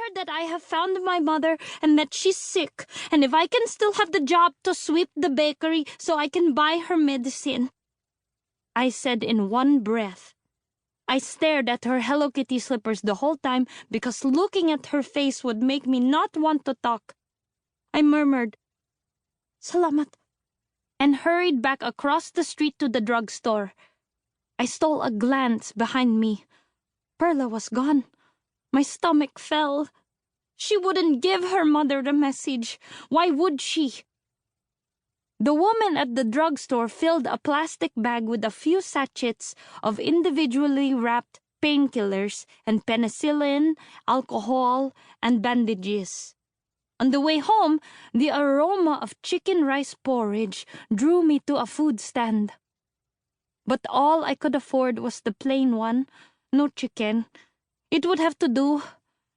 her that I have found my mother and that she's sick, and if I can still have the job to sweep the bakery so I can buy her medicine," I said in one breath. I stared at her Hello Kitty slippers the whole time because looking at her face would make me not want to talk. I murmured, "Salamat," and hurried back across the street to the drugstore. I stole a glance behind me. Perla was gone. My stomach fell. She wouldn't give her mother the message. Why would she? The woman at the drugstore filled a plastic bag with a few sachets of individually wrapped painkillers and penicillin, alcohol, and bandages. On the way home, the aroma of chicken rice porridge drew me to a food stand. But all I could afford was the plain one, no chicken. It would have to do.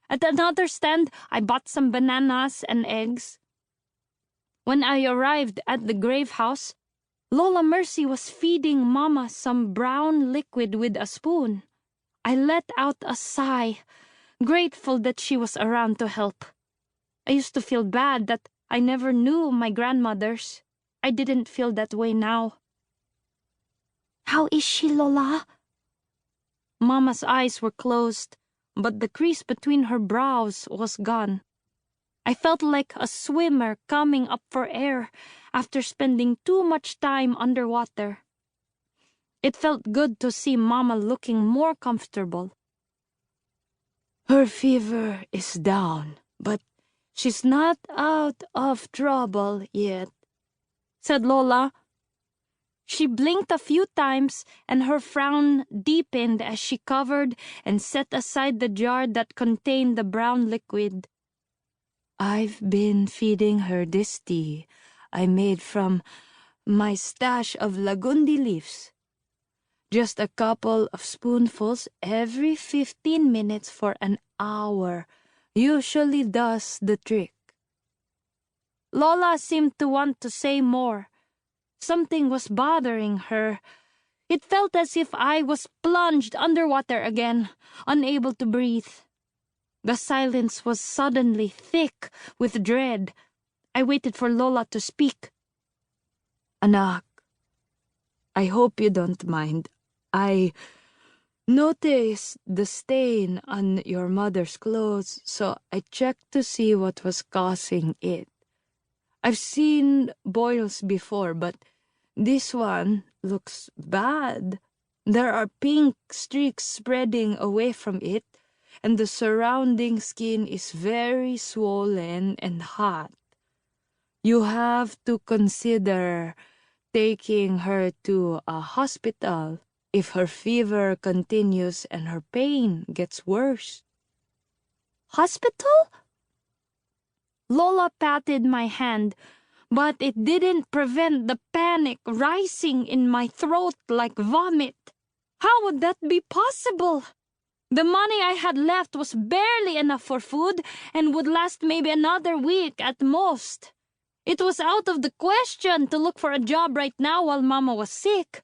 At another stand, I bought some bananas and eggs. When I arrived at the grave house, Lola Mercy was feeding Mama some brown liquid with a spoon. I let out a sigh, grateful that she was around to help. I used to feel bad that I never knew my grandmothers. I didn't feel that way now. "How is she, Lola?" Mama's eyes were closed, but the crease between her brows was gone. I felt like a swimmer coming up for air after spending too much time underwater. It felt good to see Mama looking more comfortable. "Her fever is down, but she's not out of trouble yet," said Lola. She blinked a few times, and her frown deepened as she covered and set aside the jar that contained the brown liquid. "I've been feeding her this tea I made from my stash of lagundi leaves. Just a couple of spoonfuls every 15 minutes for an hour usually does the trick." Lola seemed to want to say more. Something was bothering her. It felt as if I was plunged underwater again, unable to breathe. The silence was suddenly thick with dread. I waited for Lola to speak. "Anak, I hope you don't mind. I noticed the stain on your mother's clothes, so I checked to see what was causing it. I've seen boils before, but this one looks bad. There are pink streaks spreading away from it, and the surrounding skin is very swollen and hot. You have to consider taking her to a hospital if her fever continues and her pain gets worse." "Hospital?" Lola patted my hand, but it didn't prevent the panic rising in my throat like vomit. How would that be possible? The money I had left was barely enough for food and would last maybe another week at most. It was out of the question to look for a job right now while Mama was sick.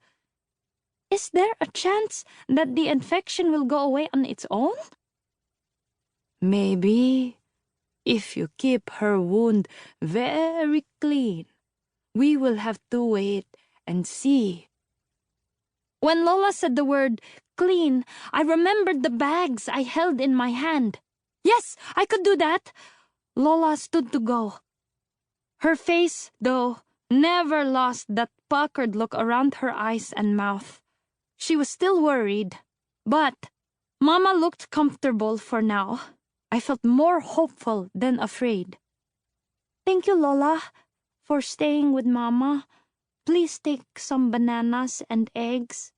Is there a chance that the infection will go away on its own? Maybe. If you keep her wound very clean, we will have to wait and see." When Lola said the word clean, I remembered the bags I held in my hand. Yes, I could do that. Lola stood to go. Her face, though, never lost that puckered look around her eyes and mouth. She was still worried, but Mama looked comfortable for now. I felt more hopeful than afraid. "Thank you, Lola, for staying with Mama. Please take some bananas and eggs.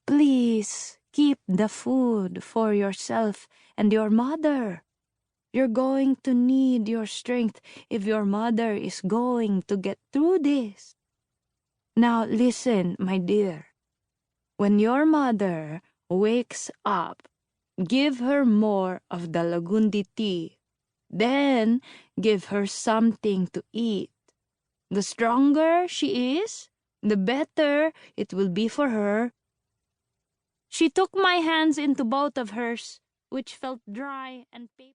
Please keep the food for yourself and your mother. You're going to need your strength if your mother is going to get through this. Now listen, my dear. When your mother wakes up, give her more of the lagundi tea. Then give her something to eat. The stronger she is, the better it will be for her." She took my hands into both of hers, which felt dry and paper.